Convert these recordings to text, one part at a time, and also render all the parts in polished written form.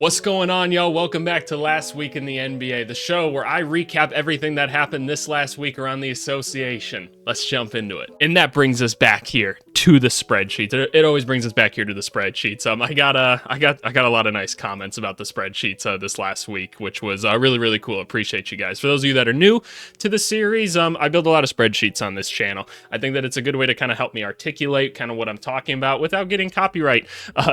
What's going on, yo? Welcome back to Last Week in the NBA, the show where I recap everything that happened this last week around the association. Let's jump into it. And that brings us back here to the spreadsheets. It always brings us back here to the spreadsheets. I got a lot of nice comments about the spreadsheets this last week, which was really cool. Appreciate you guys. For those of you that are new to the series, I build a lot of spreadsheets on this channel. I think that it's a good way to kind of help me articulate kind of what I'm talking about without getting copyright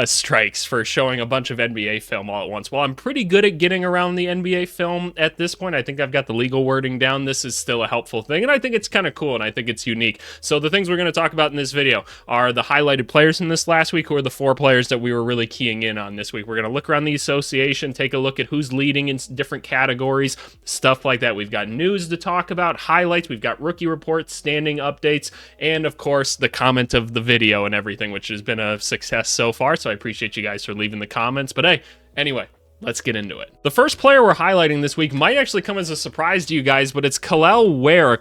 strikes for showing a bunch of NBA film all at once. Well, I'm pretty good at getting around the NBA film at this point. I think I've got the legal wording down. This is still a helpful thing, and I think it's kind of cool, and I think it's unique. So the things we're going to talk about in this video are the highlighted players in this last week, who are the 4 players that we were really keying in on this week. We're going to look around the association, take a look at who's leading in different categories, stuff like that. We've got news to talk about, highlights, we've got rookie reports, standing updates, and of course the comment of the video and everything, which has been a success so far, so I appreciate you guys for leaving the comments. But hey, anyway, let's get into it. The first player we're highlighting this week might actually come as a surprise to you guys, but it's Khalil Ware.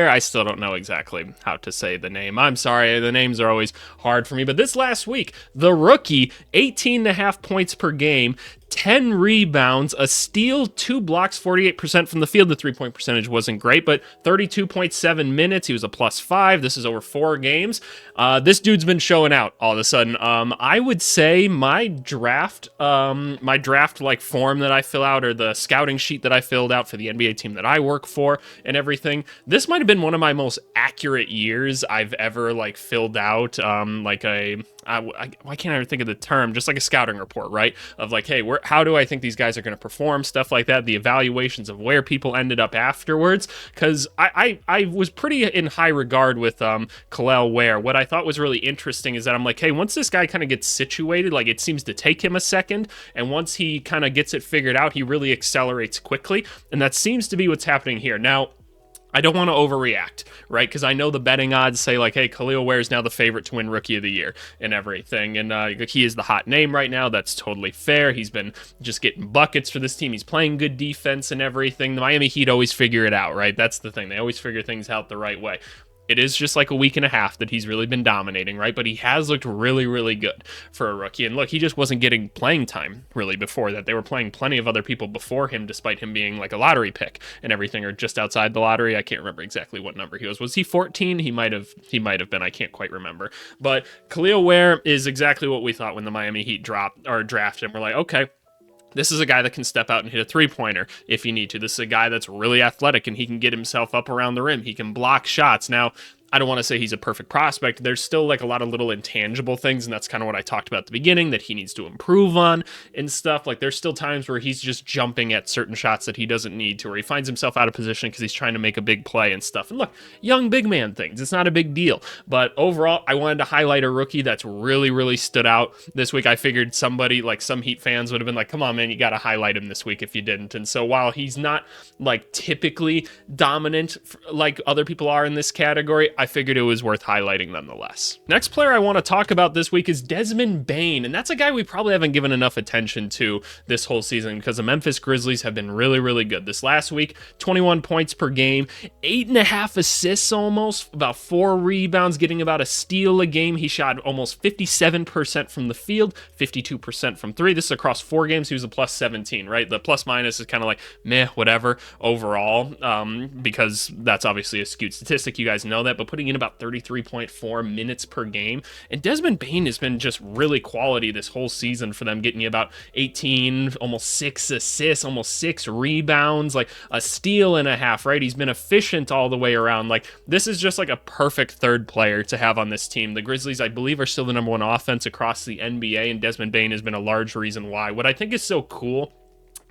I still don't know exactly how to say the name. I'm sorry, the names are always hard for me. But this last week, the rookie, 18.5 points per game, 10 rebounds, a steal, 2 blocks, 48% from the field. The three-point percentage wasn't great, but 32.7 minutes. He was a +5. This is over 4 games. This dude's been showing out all of a sudden. I would say my draft like form that I fill out, or the scouting sheet that I filled out for the NBA team that I work for and everything, this might have been one of my most accurate years I've ever like filled out. Why can't I ever think of the term? Just like a scouting report, right? Of like, hey, how do I think these guys are going to perform? Stuff like that. The evaluations of where people ended up afterwards. Because I was pretty in high regard with Khalil Ware. What I thought was really interesting is that I'm like, hey, once this guy kind of gets situated, like it seems to take him a second, and once he kind of gets it figured out, he really accelerates quickly, and that seems to be what's happening here. Now, I don't want to overreact, right? Because I know the betting odds say like, hey, Khalil Ware is now the favorite to win Rookie of the Year and everything. And he is the hot name right now. That's totally fair. He's been just getting buckets for this team. He's playing good defense and everything. The Miami Heat always figure it out, right? That's the thing. They always figure things out the right way. It is just like a week and a half that he's really been dominating, right? But he has looked really good for a rookie. And look, he just wasn't getting playing time really before that. They were playing plenty of other people before him, despite him being like a lottery pick and everything, or just outside the lottery. I can't remember exactly what number he was. Was he 14? He might have been. I can't quite remember. But Khalil Ware is exactly what we thought when the Miami Heat drafted him. We're like, okay, this is a guy that can step out and hit a three-pointer if you need to. This is a guy that's really athletic, and he can get himself up around the rim. He can block shots. Now, I don't want to say he's a perfect prospect. There's still like a lot of little intangible things, and that's kind of what I talked about at the beginning that he needs to improve on and stuff. Like there's still times where he's just jumping at certain shots that he doesn't need to, or he finds himself out of position because he's trying to make a big play and stuff. And look, young big man things, it's not a big deal. But overall, I wanted to highlight a rookie that's really stood out this week. I figured somebody, like some Heat fans would have been like, come on, man, you got to highlight him this week if you didn't. And so while he's not like typically dominant like other people are in this category, I figured it was worth highlighting nonetheless. Next player I want to talk about this week is Desmond Bane, and that's a guy we probably haven't given enough attention to this whole season because the Memphis Grizzlies have been really good. This last week, 21 points per game, 8.5 assists almost, about 4 rebounds, getting about a steal a game. He shot almost 57% from the field, 52% from 3. This is across 4 games. He was a +17, right? The plus minus is kind of like meh, whatever overall, because that's obviously a skewed statistic. You guys know that, but putting in about 33.4 minutes per game. And Desmond Bane has been just really quality this whole season for them, getting you about 18, almost 6 assists, almost 6 rebounds, like a steal and a half, right? He's been efficient all the way around. Like this is just like a perfect third player to have on this team. The Grizzlies, I believe, are still the #1 offense across the NBA, and Desmond Bane has been a large reason why. What I think is so cool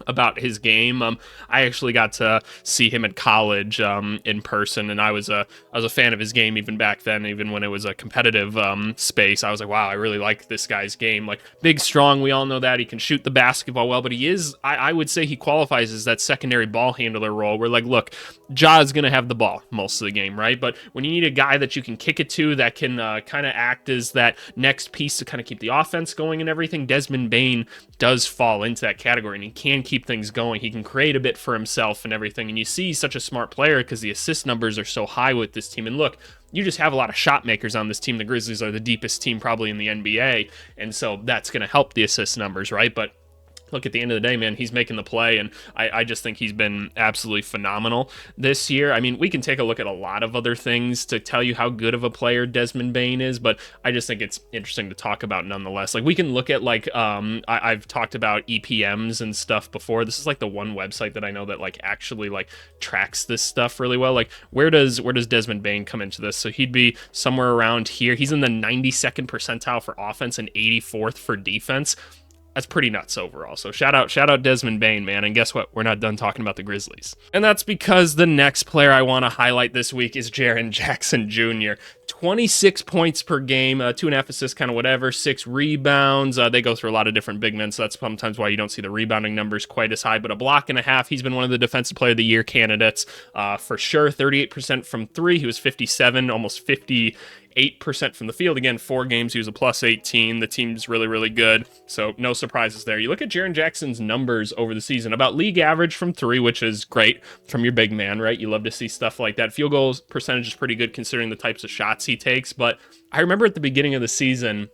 about his game, I actually got to see him at college in person, and I was a fan of his game even back then, even when it was a competitive space. I was like, wow, I really like this guy's game. Like big, strong, we all know that. He can shoot the basketball well, but he is, I would say he qualifies as that secondary ball handler role where like, look, Ja's going to have the ball most of the game, right? But when you need a guy that you can kick it to, that can kind of act as that next piece to kind of keep the offense going and everything, Desmond Bane does fall into that category, and he can keep things going. He can create a bit for himself and everything. And you see he's such a smart player because the assist numbers are so high with this team. And look, you just have a lot of shot makers on this team. The Grizzlies are the deepest team probably in the NBA. And so that's going to help the assist numbers, right? But look, at the end of the day, man, he's making the play, and I just think he's been absolutely phenomenal this year. I mean, we can take a look at a lot of other things to tell you how good of a player Desmond Bane is, but I just think it's interesting to talk about nonetheless. Like, we can look at, like, I've talked about EPMs and stuff before. This is, like, the one website that I know that, like, actually, like, tracks this stuff really well. Like, where does Desmond Bane come into this? So he'd be somewhere around here. He's in the 92nd percentile for offense and 84th for defense. That's pretty nuts overall. So shout out Desmond Bane, man. And guess what? We're not done talking about the Grizzlies. And that's because the next player I want to highlight this week is Jaren Jackson Jr. 26 points per game, 2.5 assists, kind of whatever, 6 rebounds. They go through a lot of different big men, so that's sometimes why you don't see the rebounding numbers quite as high, but a block and a half. He's been one of the Defensive Player of the Year candidates for sure. 38% from 3. He was 57, almost 58% from the field. Again, 4 games, he was a plus 18. The team's really, really good, so no surprises there. You look at Jaren Jackson's numbers over the season, about league average from 3, which is great from your big man, right? You love to see stuff like that. Field goals percentage is pretty good considering the types of shots he takes, but I remember at the beginning of the season,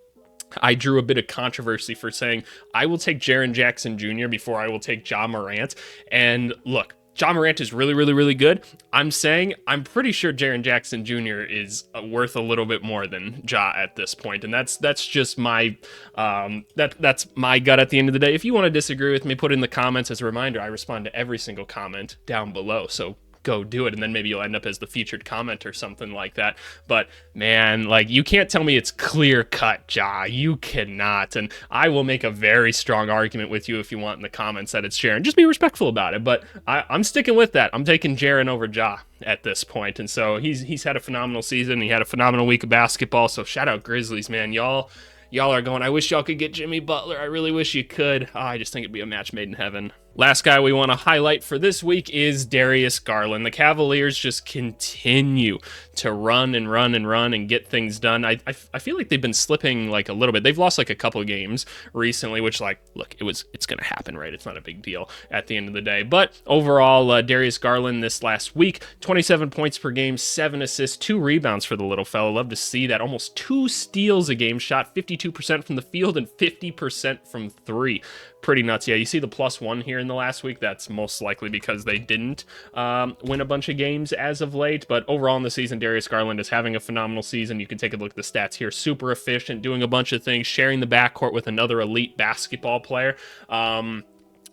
I drew a bit of controversy for saying I will take Jaren Jackson Jr. before I will take Ja Morant, and look, Ja Morant is really, really, really good. I'm pretty sure Jaren Jackson Jr. is worth a little bit more than Ja at this point, and that's just my that's my gut at the end of the day. If you want to disagree with me, put it in the comments. As a reminder, I respond to every single comment down below, so go do it, and then maybe you'll end up as the featured comment or something like that. But man, like, you can't tell me it's clear cut, Ja. You cannot, and I will make a very strong argument with you if you want in the comments that it's Jaren. Just be respectful about it, but I'm sticking with that. I'm taking Jaren over Ja at this point, and so he's had a phenomenal season. He had a phenomenal week of basketball, so shout out Grizzlies, man. Y'all are going, I wish y'all could get Jimmy Butler. I really wish you could. I just think it'd be a match made in heaven. Last guy we want to highlight for this week is Darius Garland. The Cavaliers just continue to run and get things done. I feel like they've been slipping like a little bit. They've lost like a couple of games recently, which, like, look, it's going to happen, right? It's not a big deal at the end of the day. But overall, Darius Garland this last week, 27 points per game, 7 assists, 2 rebounds for the little fella. Love to see that. Almost 2 steals a game, shot 52% from the field and 50% from 3. Pretty nuts. Yeah, you see the +1 here in the last week. That's most likely because they didn't win a bunch of games as of late. But overall in the season, Darius Garland is having a phenomenal season. You can take a look at the stats here. Super efficient, doing a bunch of things, sharing the backcourt with another elite basketball player.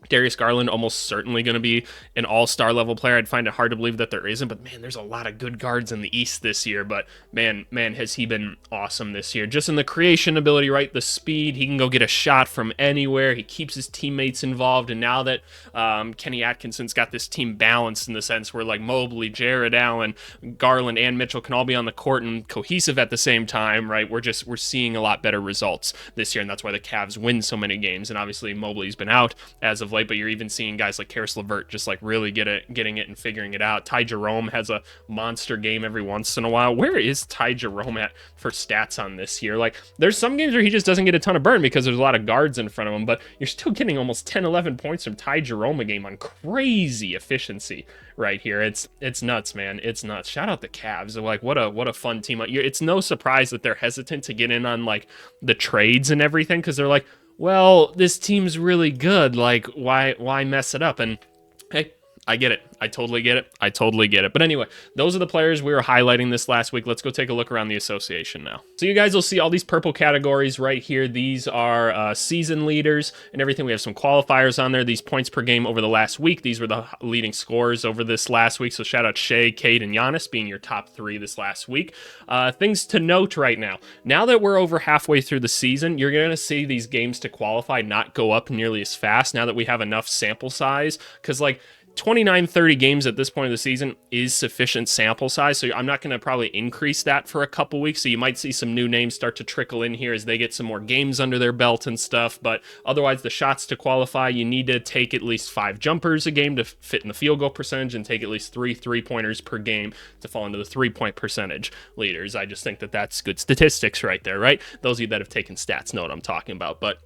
Darius Garland almost certainly going to be an all-star level player. I'd find it hard to believe that there isn't, but man, there's a lot of good guards in the East this year, but man, has he been awesome this year. Just in the creation ability, right? The speed, he can go get a shot from anywhere. He keeps his teammates involved, and now that Kenny Atkinson's got this team balanced in the sense where, like, Mobley, Jared Allen, Garland, and Mitchell can all be on the court and cohesive at the same time, right? We're seeing a lot better results this year, and that's why the Cavs win so many games, and obviously Mobley's been out as of late, but you're even seeing guys like Karis LeVert just, like, really getting it and figuring it out. Ty Jerome has a monster game every once in a while. Where is Ty Jerome at for stats on this year? Like, there's some games where he just doesn't get a ton of burn because there's a lot of guards in front of him, but you're still getting almost 10-11 points from Ty Jerome a game on crazy efficiency right here. It's nuts, man. It's nuts. Shout out the Cavs. Like, what a fun team. It's no surprise that they're hesitant to get in on, like, the trades and everything, because they're like, well, this team's really good. Like, why mess it up? And hey, I get it. I totally get it. But anyway, those are the players we were highlighting this last week. Let's go take a look around the association now. So you guys will see all these purple categories right here. These are season leaders and everything. We have some qualifiers on there. These points per game over the last week. These were the leading scorers over this last week. So shout out Shea, Cade, and Giannis being your top 3 this last week. Things to note right now. Now that we're over halfway through the season, you're going to see these games to qualify not go up nearly as fast now that we have enough sample size. Because, like, 29-30 games at this point of the season is sufficient sample size, so I'm not going to probably increase that for a couple weeks, so you might see some new names start to trickle in here as they get some more games under their belt and stuff, but otherwise the shots to qualify, you need to take at least 5 jumpers a game to fit in the field goal percentage and take at least 3 3-pointers per game to fall into the 3-point percentage leaders. I just think that that's good statistics right there, right? Those of you that have taken stats know what I'm talking about, but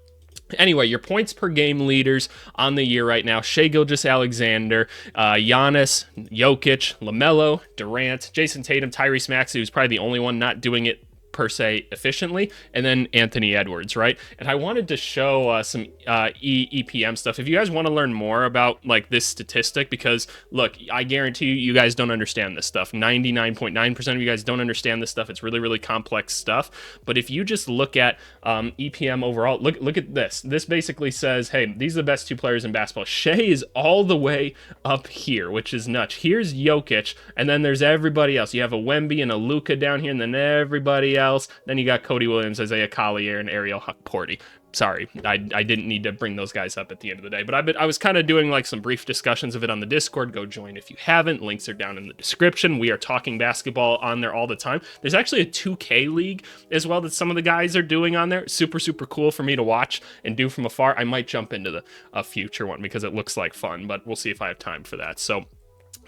anyway, your points per game leaders on the year right now: Shai Gilgeous-Alexander, Giannis, Jokic, LaMelo, Durant, Jason Tatum, Tyrese Maxey, who's probably the only one not doing it per se efficiently, and then Anthony Edwards, right? And I wanted to show some EPM stuff. If you guys want to learn more about like this statistic, because look, I guarantee you guys don't understand this stuff. 99.9% of you guys don't understand this stuff. It's really, really complex stuff. But if you just look at EPM overall, look at this. This basically says, hey, these are the best two players in basketball. Shea is all the way up here, which is nuts. Here's Jokic, and then there's everybody else. You have a Wemby and a Luka down here, and then everybody else. Then you got Cody Williams, Isaiah Collier, and Ariel Hukporty. Sorry, I didn't need to bring those guys up at the end of the day, but I was kind of doing like some brief discussions of it on the Discord. Go join if you haven't. Links are down in the description. We are talking basketball on there all the time. There's actually a 2K league as well that some of the guys are doing on there. Super, super cool for me to watch and do from afar. I might jump into a future one because it looks like fun, but we'll see if I have time for that. So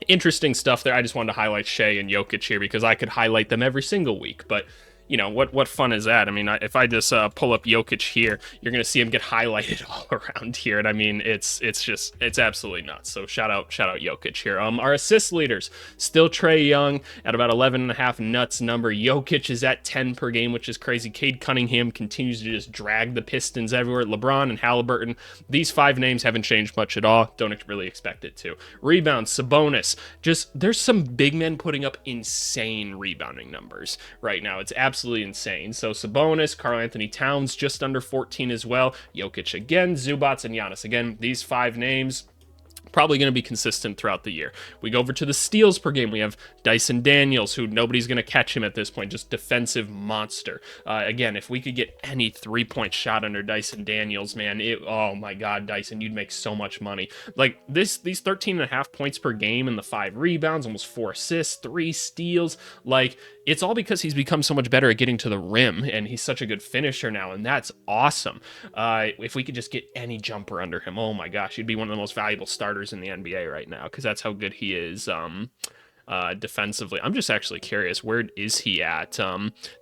interesting stuff there. I just wanted to highlight Shea and Jokic here because I could highlight them every single week, but you know, what fun is that? I mean, if I just pull up Jokic here, you're going to see him get highlighted all around here. And I mean, it's absolutely nuts. So shout out Jokic here. Our assist leaders, still Trae Young at about 11.5 nuts number. Jokic is at 10 per game, which is crazy. Cade Cunningham continues to just drag the Pistons everywhere. LeBron and Halliburton, these 5 names haven't changed much at all. Don't really expect it to. Rebounds, Sabonis, there's some big men putting up insane rebounding numbers right now. It's absolutely insane. So Sabonis, Karl Anthony Towns just under 14 as well. Jokic again, Zubats, and Giannis. Again, these 5 names probably going to be consistent throughout the year. We go over to the steals per game. We have Dyson Daniels, who nobody's going to catch him at this point, just defensive monster. Again, if we could get any 3-point shot under Dyson Daniels, man, oh my God, Dyson, you'd make so much money. Like these 13.5 points per game and the 5 rebounds, almost 4 assists, 3 steals, like it's all because he's become so much better at getting to the rim, and he's such a good finisher now, and that's awesome. If we could just get any jumper under him, oh my gosh, he'd be one of the most valuable starters in the NBA right now, because that's how good he is defensively. I'm just actually curious, where is he at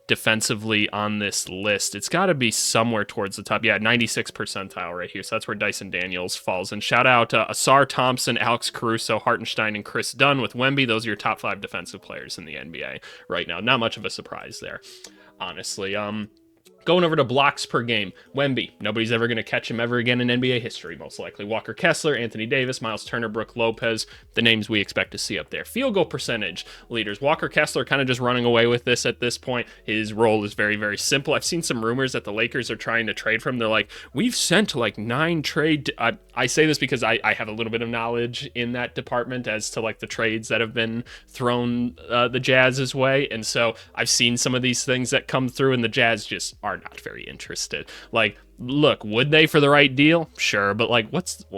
defensively on this list? It's got to be somewhere towards the top. Yeah, 96th percentile right here. So that's where Dyson Daniels falls. And shout out Asar Thompson, Alex Caruso, Hartenstein, and Chris Dunn with Wemby. Those are your top 5 defensive players in the NBA right now. Not much of a surprise there, honestly. Going over to blocks per game, Wemby. Nobody's ever going to catch him ever again in NBA history, most likely. Walker Kessler, Anthony Davis, Miles Turner, Brook Lopez, the names we expect to see up there. Field goal percentage leaders. Walker Kessler kind of just running away with this at this point. His role is very, very simple. I've seen some rumors that the Lakers are trying to trade for him. They're like, we've sent like 9 trade. I say this because I have a little bit of knowledge in that department as to like the trades that have been thrown the Jazz's way. And so I've seen some of these things that come through, and the Jazz just are not very interested. Like, look, would they for the right deal? Sure, but like,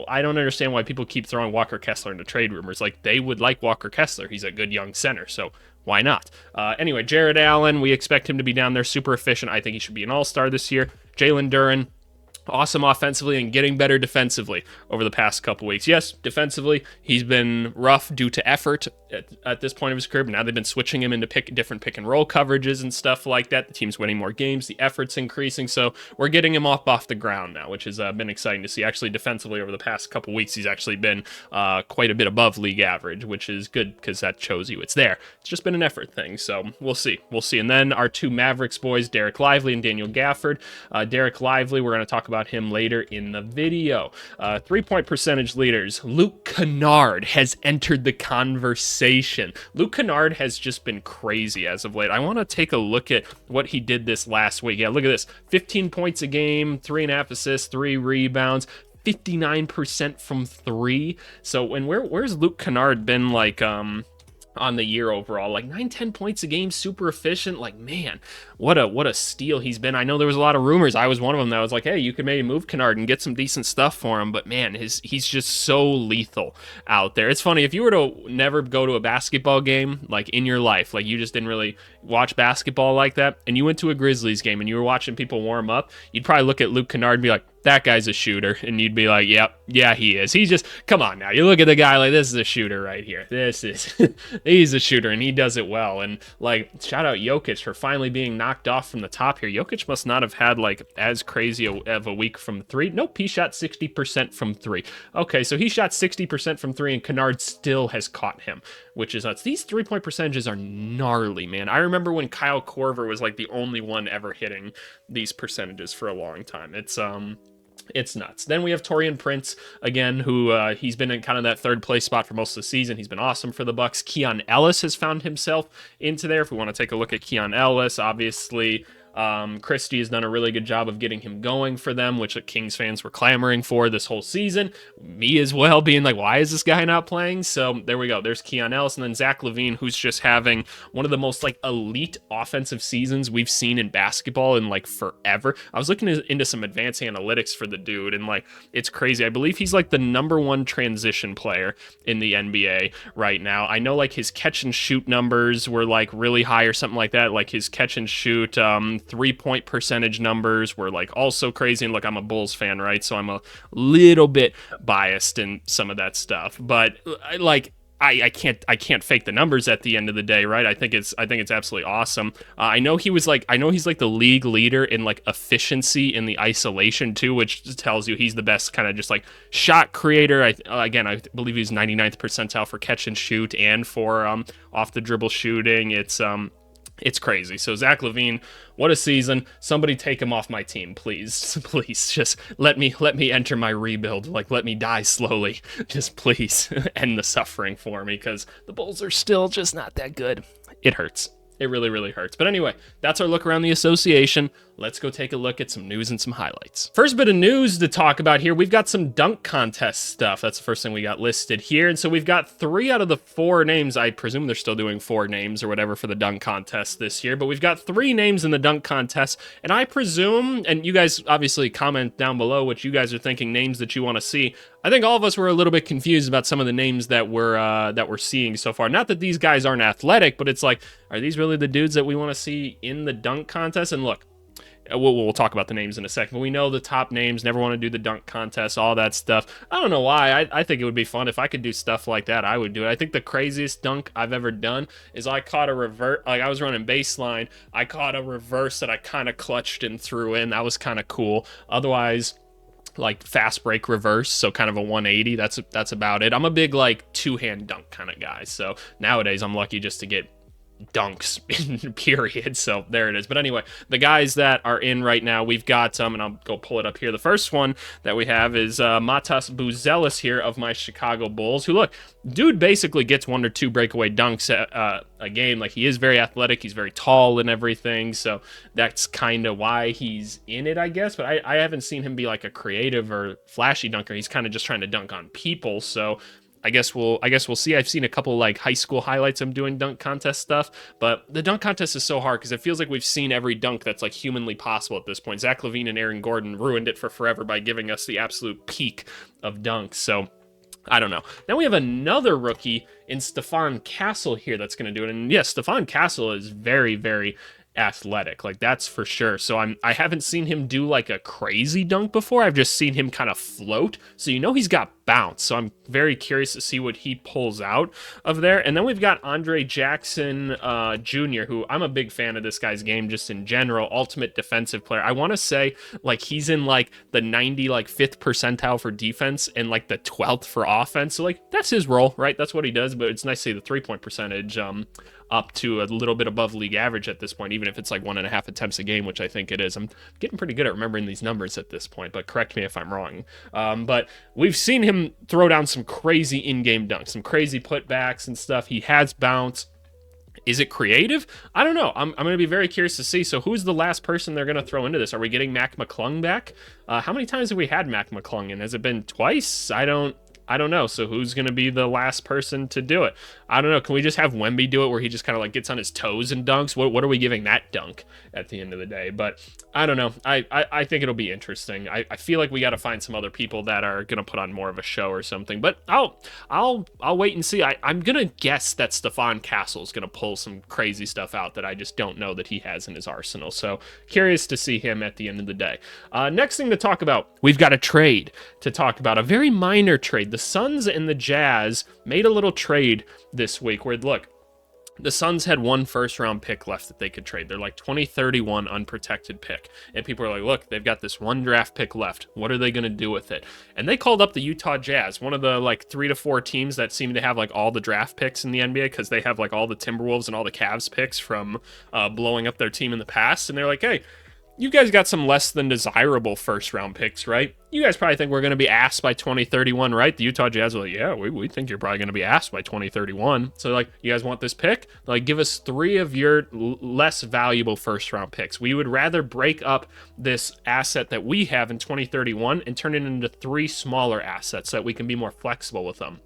I don't understand why people keep throwing Walker Kessler into trade rumors. Like, they would like Walker Kessler. He's a good young center, so why not? Anyway, Jared Allen, we expect him to be down there, super efficient. I think he should be an all-star this year. Jalen Duren, awesome offensively and getting better defensively over the past couple weeks. Yes, defensively, he's been rough due to effort at this point of his career, but now they've been switching him into different pick and roll coverages and stuff like that. The team's winning more games, the effort's increasing, so we're getting him off the ground now, which has been exciting to see. Actually, defensively over the past couple weeks, he's actually been quite a bit above league average, which is good because that shows you it's there. It's just been an effort thing, so we'll see. And then our 2 Mavericks boys, Derek Lively and Daniel Gafford. Derek Lively, we're going to talk about him later in the video. 3-point percentage leaders. Luke Kennard has entered the conversation. Luke Kennard has just been crazy as of late. I want to take a look at what he did this last week. Yeah, look at this. 15 points a game, 3.5 assists, 3 rebounds, 59% from 3. So, and where's Luke Kennard been like on the year overall? Like 9-10 points a game, super efficient. Like, man, what a steal he's been. I know there was a lot of rumors. I was one of them that was like, hey, you could maybe move Kennard and get some decent stuff for him, but man, he's just so lethal out there. It's funny, if you were to never go to a basketball game like in your life, like you just didn't really watch basketball like that, and you went to a Grizzlies game and you were watching people warm up, you'd probably look at Luke Kennard and be like, that guy's a shooter. And you'd be like, yep, yeah, he is. He just, come on now. You look at the guy like, this is a shooter right here. This is, he's a shooter, and he does it well. And like, shout out Jokic for finally being knocked off from the top here. Jokic must not have had like as crazy of a week from three. Nope, he shot 60% from three. Okay, so he shot 60% from three, and Kennard still has caught him, which is nuts. These 3-point percentages are gnarly, man. I remember when Kyle Korver was like the only one ever hitting these percentages for a long time. It's nuts. Then we have Taurean Prince again, who he's been in kind of that third place spot for most of the season. He's been awesome for the Bucks. Keon Ellis has found himself into there. If we want to take a look at Keon Ellis, obviously Christie has done a really good job of getting him going for them, which the Kings fans were clamoring for this whole season. Me as well, being like, why is this guy not playing? So there we go. There's Keon Ellis, and then Zach LaVine, who's just having one of the most like elite offensive seasons we've seen in basketball in like forever. I was looking into some advanced analytics for the dude, and like, it's crazy. I believe he's like the #1 transition player in the NBA right now. I know like his catch and shoot numbers were like really high or something like that. Like his catch and shoot 3-point percentage numbers were like also crazy. And look, I'm a Bulls fan, right? So I'm a little bit biased in some of that stuff, but I can't fake the numbers at the end of the day, right? I think it's absolutely awesome. I know he's like the league leader in like efficiency in the isolation too, which tells you he's the best kind of just like shot creator. I believe he's 99th percentile for catch and shoot and for off the dribble shooting. It's crazy. So Zach LaVine, what a season. Somebody take him off my team, please. Please, just let me enter my rebuild. Like, let me die slowly. Just please end the suffering for me, because the Bulls are still just not that good. It hurts. It really, really hurts. But anyway, that's our look around the association. Let's go take a look at some news and some highlights. First bit of news to talk about here, we've got some dunk contest stuff. That's the first thing we got listed here. And so we've got 3 out of the 4 names. I presume they're still doing 4 names or whatever for the dunk contest this year. But we've got 3 names in the dunk contest. And I presume, and you guys obviously comment down below what you guys are thinking, names that you want to see. I think all of us were a little bit confused about some of the names that we're seeing so far. Not that these guys aren't athletic, but it's like, are these really the dudes that we want to see in the dunk contest? And look, we'll talk about the names in a second, but we know the top names never want to do the dunk contest, all that stuff. I don't know why. I think it would be fun. If I could do stuff like that, I would do it. I think the craziest dunk I've ever done is I caught a reverse, like I was running baseline, I caught a reverse that I kind of clutched and threw in. That was kind of cool. Otherwise, like fast break reverse, so kind of a 180. That's about it. I'm a big like 2-hand dunk kind of guy, so nowadays I'm lucky just to get dunks period. So there it is. But anyway, the guys that are in right now, we've got and I'll go pull it up here. The first one that we have is Matas Buzelis here of my Chicago Bulls, who, look, dude basically gets 1 or 2 breakaway dunks a game. Like, he is very athletic, he's very tall and everything, so that's kind of why he's in it, I guess. But I haven't seen him be like a creative or flashy dunker. He's kind of just trying to dunk on people, so I guess we'll see. I've seen a couple like high school highlights of him doing dunk contest stuff, but the dunk contest is so hard because it feels like we've seen every dunk that's like humanly possible at this point. Zach LaVine and Aaron Gordon ruined it for forever by giving us the absolute peak of dunks. So I don't know. Then we have another rookie in Stephon Castle here that's going to do it. And yes, Stephon Castle is very, very athletic, like that's for sure. So I haven't seen him do like a crazy dunk before. I've just seen him kind of float, so you know he's got bounce. So I'm very curious to see what he pulls out of there. And then we've got Andre Jackson Jr., who I'm a big fan of this guy's game just in general. Ultimate defensive player. I want to say like he's in like the 95th percentile for defense and like the 12th for offense. So like that's his role, right? That's what he does. But it's nice to see the 3-point percentage up to a little bit above league average at this point, even if it's like 1.5 attempts a game, which I think it is. I'm getting pretty good at remembering these numbers at this point, but correct me if I'm wrong. But we've seen him throw down some crazy in-game dunks, some crazy putbacks and stuff. He has bounce. Is it creative? I don't know. I'm going to be very curious to see. So who's the last person they're going to throw into this? Are we getting Mac McClung back? How many times have we had Mac McClung in? Has it been twice? I don't I don't know. So who's going to be the last person to do it? I don't know. Can we just have Wemby do it where he just kind of like gets on his toes and dunks? What are we giving that dunk at the end of the day? But I don't know. I think it'll be interesting. I feel like we got to find some other people that are going to put on more of a show or something. But I'll wait and see. I'm going to guess that Stephon Castle is going to pull some crazy stuff out that I just don't know that he has in his arsenal. So curious to see him at the end of the day. Next thing to talk about, we've got a trade to talk about, a very minor trade. The Suns and the Jazz made a little trade this week where, look, the Suns had one first-round pick left that they could trade. They're like 2031 unprotected pick. And people are like, look, they've got this one draft pick left. What are they going to do with it? And they called up the Utah Jazz, one of the like 3 to 4 teams that seem to have like all the draft picks in the NBA because they have like all the Timberwolves and all the Cavs picks from blowing up their team in the past. And they're like, hey, you guys got some less than desirable first-round picks, right? You guys probably think we're going to be asked by 2031, right? The Utah Jazz were like, yeah, we think you're probably going to be asked by 2031. So, like, you guys want this pick? Like, give us 3 of your less valuable first-round picks. We would rather break up this asset that we have in 2031 and turn it into 3 smaller assets so that we can be more flexible with them,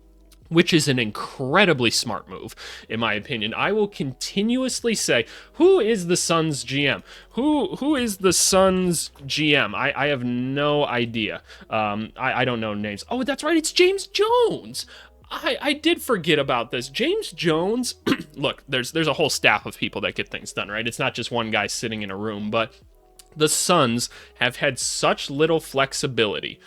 which is an incredibly smart move, in my opinion. I will continuously say, who is the Suns GM? Who is the Suns GM? I have no idea. I don't know names. Oh, that's right, it's James Jones. I did forget about this. James Jones, look, there's a whole staff of people that get things done, right? It's not just one guy sitting in a room, but the Suns have had such little flexibility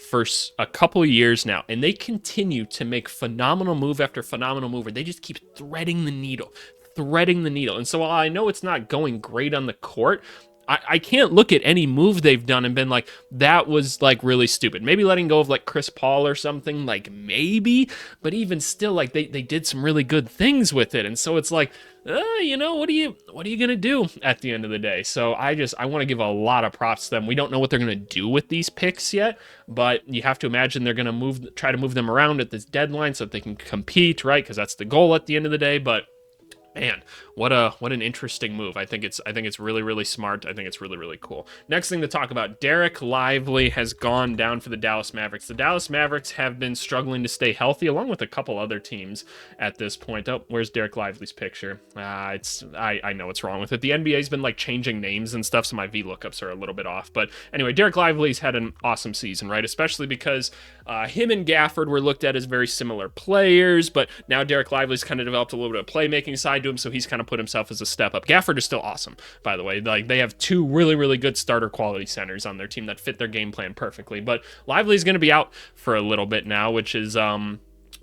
for a couple years now, and they continue to make phenomenal move after phenomenal move where they just keep threading the needle. And so while I know it's not going great on the court, I can't look at any move they've done and been like, that was like really stupid. Maybe letting go of like Chris Paul or something, like maybe, but even still, like they did some really good things with it. And so it's like, what are you gonna do at the end of the day? So I want to give a lot of props to them. We don't know what they're gonna do with these picks yet, but you have to imagine they're gonna try to move them around at this deadline so that they can compete, right? Because that's the goal at the end of the day. But man, what an interesting move. I think it's really, really smart. I think it's really, really cool. Next thing to talk about, Derek Lively has gone down for the Dallas Mavericks. The Dallas Mavericks have been struggling to stay healthy, along with a couple other teams at this point. Oh, where's Derek Lively's picture? I know what's wrong with it. The NBA's been like changing names and stuff, so my VLOOKUPs are a little bit off. But anyway, Derek Lively's had an awesome season, right? Especially because him and Gafford were looked at as very similar players, but now Derek Lively's kind of developed a little bit of playmaking side to him, so he's kind of put himself as a step up. Gafford is still awesome, by the way. Like, they have 2 really, really good starter quality centers on their team that fit their game plan perfectly. But Lively's going to be out for a little bit now, which is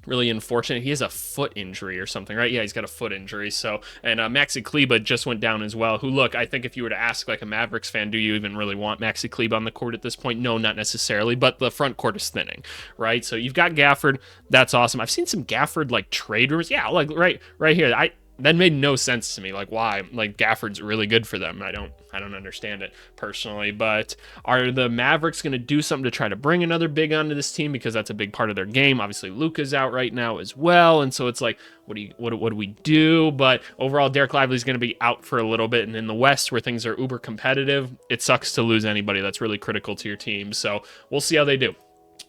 really unfortunate. He has a foot injury or something, right? Yeah, he's got a foot injury. So, and Maxi Kleber just went down as well, who, look, I think if you were to ask like a Mavericks fan, do you even really want Maxi Kleber on the court at this point? No, not necessarily, but the front court is thinning, right? So you've got Gafford. That's awesome. I've seen some Gafford like trade rumors. Yeah, like right here. That made no sense to me. Like, why? Like, Gafford's really good for them. I don't understand it personally. But are the Mavericks going to do something to try to bring another big onto this team, because that's a big part of their game? Obviously, Luka's out right now as well, and so it's like, what do we do? But overall, Derek Lively's going to be out for a little bit, and in the West, where things are uber competitive, it sucks to lose anybody that's really critical to your team. So we'll see how they do.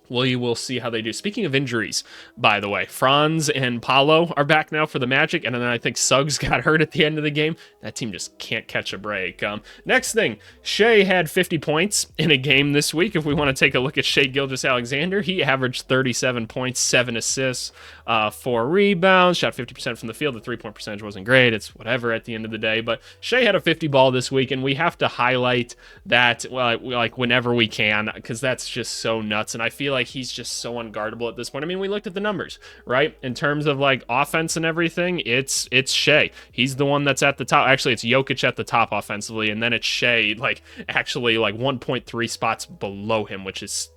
We will see how they do. Speaking of injuries, by the way, Franz and Paolo are back now for the Magic, and then I think Suggs got hurt at the end of the game. That team just can't catch a break. Next thing, Shai had 50 points in a game this week. If we want to take a look at Shai Gilgeous-Alexander, he averaged 37 points, 7 assists, 4 rebounds, shot 50% from the field. The three-point percentage wasn't great. It's whatever at the end of the day, but Shai had a 50 ball this week, and we have to highlight that, well, like whenever we can, because that's just so nuts, and I feel like he's just so unguardable at this point. I mean, we looked at the numbers, right? In terms of like offense and everything, it's Shai. He's the one that's at the top. Actually, it's Jokic at the top offensively, and then it's Shai, like actually like 1.3 spots below him,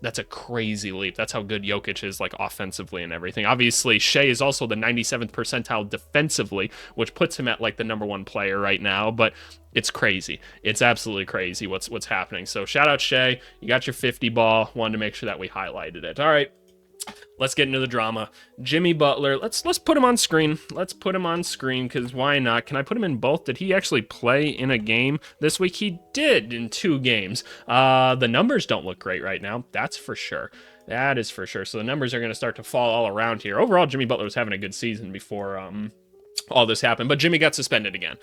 that's a crazy leap. That's how good Jokic is like offensively and everything. Obviously, Shai is also the 97th percentile defensively, which puts him at like the number 1 player right now, but it's crazy. It's absolutely crazy what's happening. So shout out Shai. You got your 50 ball. Wanted to make sure that we highlighted it. All right. Let's get into the drama. Jimmy Butler. Let's put him on screen. Let's put him on screen, because why not? Can I put him in both? Did he actually play in a game this week? He did in 2 games. The numbers don't look great right now. That's for sure. That is for sure. So the numbers are going to start to fall all around here. Overall, Jimmy Butler was having a good season before all this happened, but Jimmy got suspended again.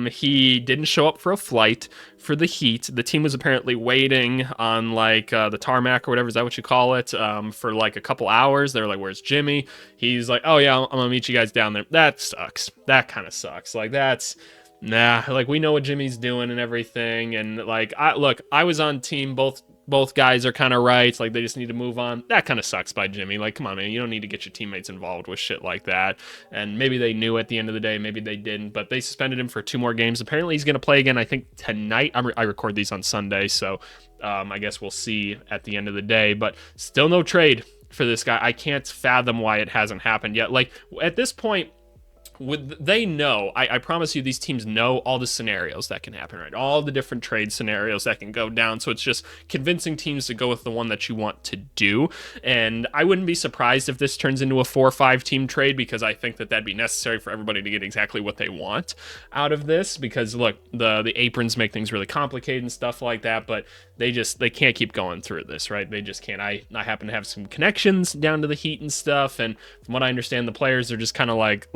He didn't show up for a flight for the Heat. The team was apparently waiting on like the tarmac or whatever, is that what you call it, for like a couple hours. They're like, where's Jimmy? He's like, oh yeah, I'm gonna meet you guys down there. That sucks. That kind of sucks. Like, that's nah, like, we know what Jimmy's doing and everything, and like, I was on team both guys are kind of right. Like, they just need to move on. That kind of sucks by Jimmy. Like, come on, man. You don't need to get your teammates involved with shit like that. And maybe they knew at the end of the day. Maybe they didn't. But they suspended him for 2 more games. Apparently, he's going to play again, I think, tonight. I record these on Sunday, so I guess we'll see at the end of the day. But still no trade for this guy. I can't fathom why it hasn't happened yet. Like, at this point, they know, I promise you, these teams know all the scenarios that can happen, right? All the different trade scenarios that can go down. So it's just convincing teams to go with the one that you want to do. And I wouldn't be surprised if this turns into a 4 or 5 team trade, because I think that that'd be necessary for everybody to get exactly what they want out of this. Because look, the aprons make things really complicated and stuff like that, but they can't keep going through this, right? They just can't. I happen to have some connections down to the Heat and stuff, and from what I understand, the players are just kind of like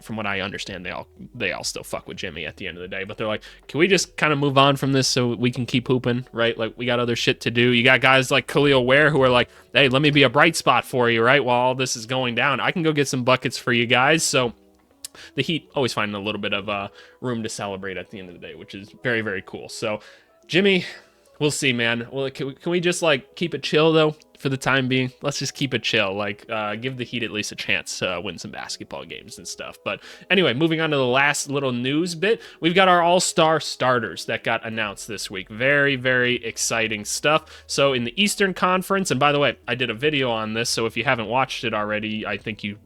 from what I understand, they all still fuck with Jimmy at the end of the day, but they're like, can we just kind of move on from this so we can keep hooping, right? Like, we got other shit to do. You got guys like Khalil Ware who are like, hey, let me be a bright spot for you, right? While all this is going down, I can go get some buckets for you guys. So the Heat always finding a little bit of room to celebrate at the end of the day, which is very, very cool. So Jimmy, we'll see, man. Well, can we just like keep it chill though for the time being? Let's just keep it chill. Like, give the Heat at least a chance to win some basketball games and stuff. But anyway, moving on to the last little news bit, we've got our all-star starters that got announced this week. Very, very exciting stuff. So in the Eastern Conference, and by the way, I did a video on this, so if you haven't watched it already, I think you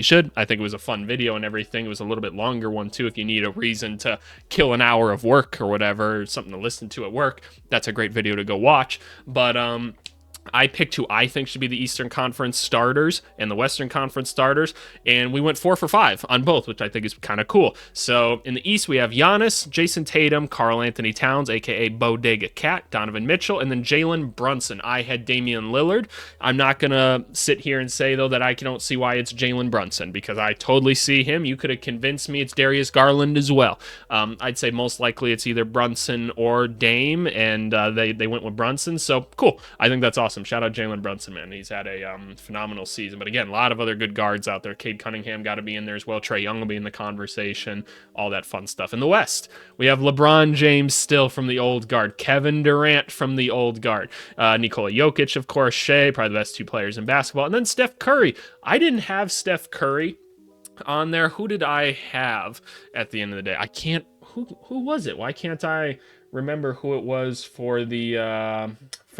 should. I think it was a fun video and everything. It was a little bit longer one too. If you need a reason to kill an hour of work or whatever, or something to listen to at work, that's a great video to go watch. But I picked who I think should be the Eastern Conference starters and the Western Conference starters, and we went 4 for 5 on both, which I think is kind of cool. So in the East, we have Giannis, Jason Tatum, Karl Anthony Towns, aka Bodega Cat, Donovan Mitchell, and then Jalen Brunson. I had Damian Lillard. I'm not going to sit here and say, though, that I don't see why it's Jalen Brunson, because I totally see him. You could have convinced me it's Darius Garland as well. I'd say most likely it's either Brunson or Dame, and they went with Brunson, so cool. I think that's awesome. Shout out Jalen Brunson, man. He's had a phenomenal season. But again, a lot of other good guards out there. Cade Cunningham got to be in there as well. Trae Young will be in the conversation. All that fun stuff. In the West, we have LeBron James still from the old guard. Kevin Durant from the old guard. Nikola Jokic, of course. Shea, probably the best 2 players in basketball. And then Steph Curry. I didn't have Steph Curry on there. Who did I have at the end of the day? I can't. Who was it? Why can't I remember who it was for the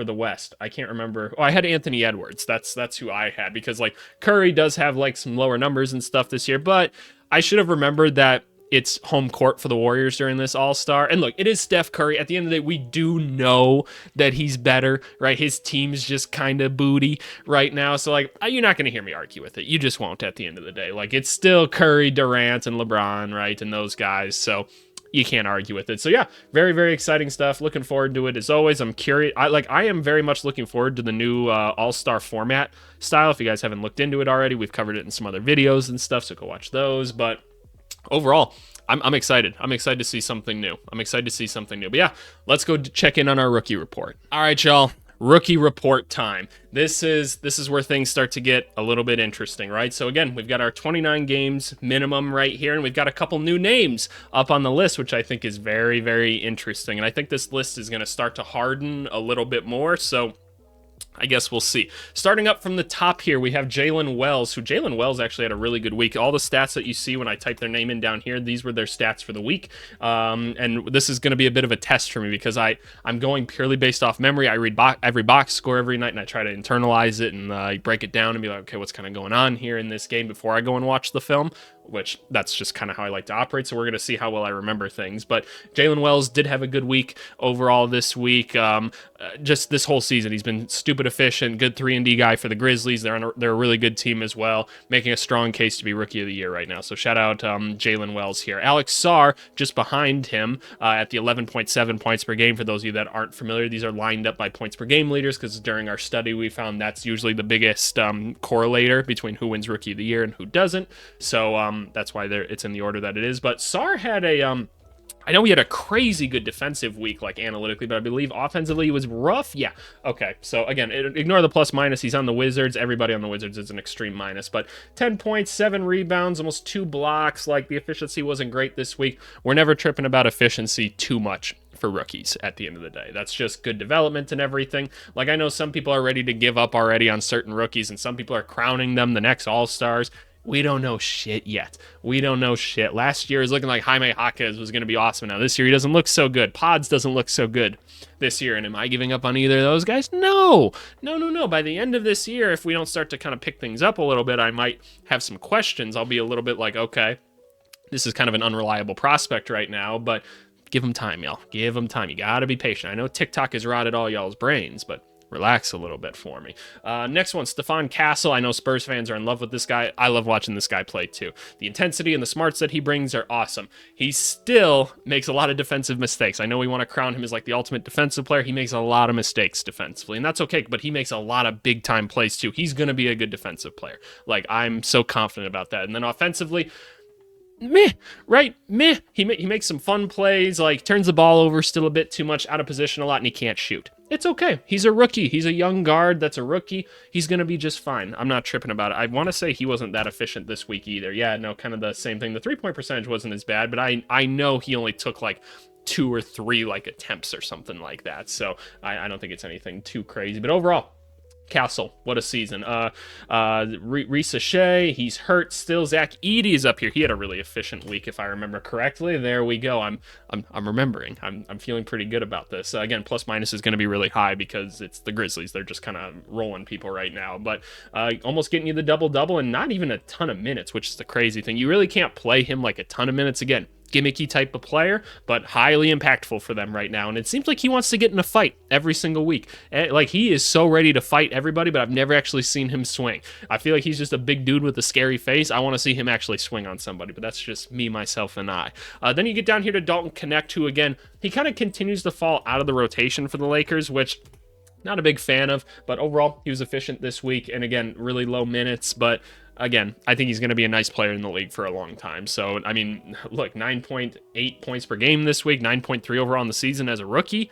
West? I can't remember. Oh, I had Anthony Edwards. That's who I had, because like Curry does have like some lower numbers and stuff this year, but I should have remembered that it's home court for the Warriors during this All-Star. And look, it is Steph Curry. At the end of the day, we do know that he's better, right? His team's just kind of booty right now. So, like, you're not going to hear me argue with it. You just won't at the end of the day. Like, it's still Curry, Durant, and LeBron, right? And those guys. So you can't argue with it. So yeah, very, very exciting stuff. Looking forward to it as always. I'm curious. I am very much looking forward to the new All-Star format style. If you guys haven't looked into it already, we've covered it in some other videos and stuff, so go watch those. But overall, I'm excited. I'm excited to see something new. But yeah, let's go check in on our rookie report. All right, y'all. Rookie report time. This is where things start to get a little bit interesting, right? So again, we've got our 29 games minimum right here, and we've got a couple new names up on the list, which I think is very, very interesting. And I think this list is going to start to harden a little bit more. So I guess we'll see. Starting up from the top here, we have Jalen Wells, who Jalen Wells actually had a really good week. All the stats that you see when I type their name in down here, these were their stats for the week. And this is going to be a bit of a test for me, because I'm going purely based off memory. I read every box score every night, and I try to internalize it and break it down and be like, okay, what's kind of going on here in this game before I go and watch the film, which that's just kind of how I like to operate. So we're going to see how well I remember things. But Jalen Wells did have a good week overall this week. Just this whole season, he's been stupid efficient, good 3-and-D guy for the Grizzlies. They're a really good team as well, making a strong case to be Rookie of the Year right now. So shout out Jalen Wells here. Alex Sarr just behind him at the 11.7 points per game. For those of you that aren't familiar, these are lined up by points per game leaders because during our study we found that's usually the biggest correlator between who wins Rookie of the Year and who doesn't. So that's why it's in the order that it is. But Sarr had I know he had a crazy good defensive week, like analytically, but I believe offensively he was rough. Yeah. Okay. So again, ignore the plus minus. He's on the Wizards. Everybody on the Wizards is an extreme minus, but 10 points, 7 rebounds, almost 2 blocks. Like the efficiency wasn't great this week. We're never tripping about efficiency too much for rookies at the end of the day. That's just good development and everything. Like I know some people are ready to give up already on certain rookies and some people are crowning them the next all-stars. We don't know shit yet. We don't know shit. Last year is looking like Jaime Jaquez was going to be awesome. Now this year he doesn't look so good. Pods doesn't look so good this year. And am I giving up on either of those guys? No. By the end of this year, if we don't start to kind of pick things up a little bit, I might have some questions. I'll be a little bit like, okay, this is kind of an unreliable prospect right now, but give him time, y'all. Give him time. You got to be patient. I know TikTok has rotted all y'all's brains, but relax a little bit for me. Next one, Stephon Castle. I know Spurs fans are in love with this guy. I love watching this guy play too. The intensity and the smarts that he brings are awesome. He still makes a lot of defensive mistakes. I know we want to crown him as like the ultimate defensive player. He makes a lot of mistakes defensively, and that's okay, but he makes a lot of big time plays too. He's going to be a good defensive player. Like, I'm so confident about that. And then offensively, meh. He makes some fun plays, like turns the ball over still a bit too much, out of position a lot, and he can't shoot. It's okay. He's a rookie. He's a young guard that's a rookie. He's going to be just fine. I'm not tripping about it. I want to say he wasn't that efficient this week either. Yeah, no, kind of the same thing. The 3-point percentage wasn't as bad, but I know he only took like 2 or 3 like attempts or something like that. So I don't think it's anything too crazy. But overall, Castle, what a season. Risa Shea, he's hurt still. Zach Edey is up here. He had a really efficient week, if I remember correctly. There we go. I'm remembering. I'm feeling pretty good about this. Again, plus minus is going to be really high because it's the Grizzlies. They're just kind of rolling people right now. But almost getting you the double-double and not even a ton of minutes, which is the crazy thing. You really can't play him like a ton of minutes. Again, gimmicky type of player, but highly impactful for them right now. And it seems like he wants to get in a fight every single week. Like, he is so ready to fight everybody, but I've never actually seen him swing. I feel like he's just a big dude with a scary face. I want to see him actually swing on somebody, but that's just me, myself, and I. Then you get down here to Dalton Connect, who, again, he kind of continues to fall out of the rotation for the Lakers, which not a big fan of, but overall, he was efficient this week. And again, really low minutes, but again, I think he's going to be a nice player in the league for a long time. So, I mean, look, 9.8 points per game this week, 9.3 overall in the season as a rookie.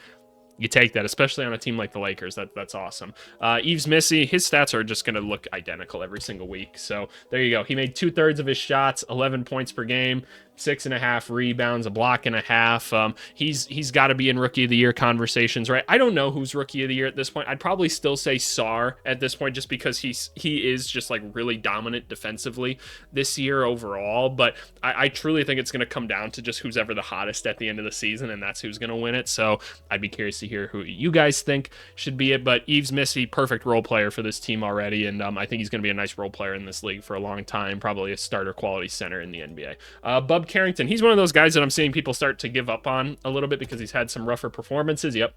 You take that, especially on a team like the Lakers. That's awesome. Yves Missy, his stats are just going to look identical every single week. So there you go. He made 2/3 of his shots, 11 points per game, 6.5 rebounds, a block and a half. He's got to be in Rookie of the Year conversations, right? I don't know who's Rookie of the Year at this point. I'd probably still say Sarr at this point, just because he is just like really dominant defensively this year overall. But I truly think it's going to come down to just who's ever the hottest at the end of the season, and that's who's going to win it. So I'd be curious to hear who you guys think should be it. But Yves Missy, perfect role player for this team already, and I think he's going to be a nice role player in this league for a long time. Probably a starter quality center in the NBA. Bub Carrington, he's one of those guys that I'm seeing people start to give up on a little bit because he's had some rougher performances. Yep,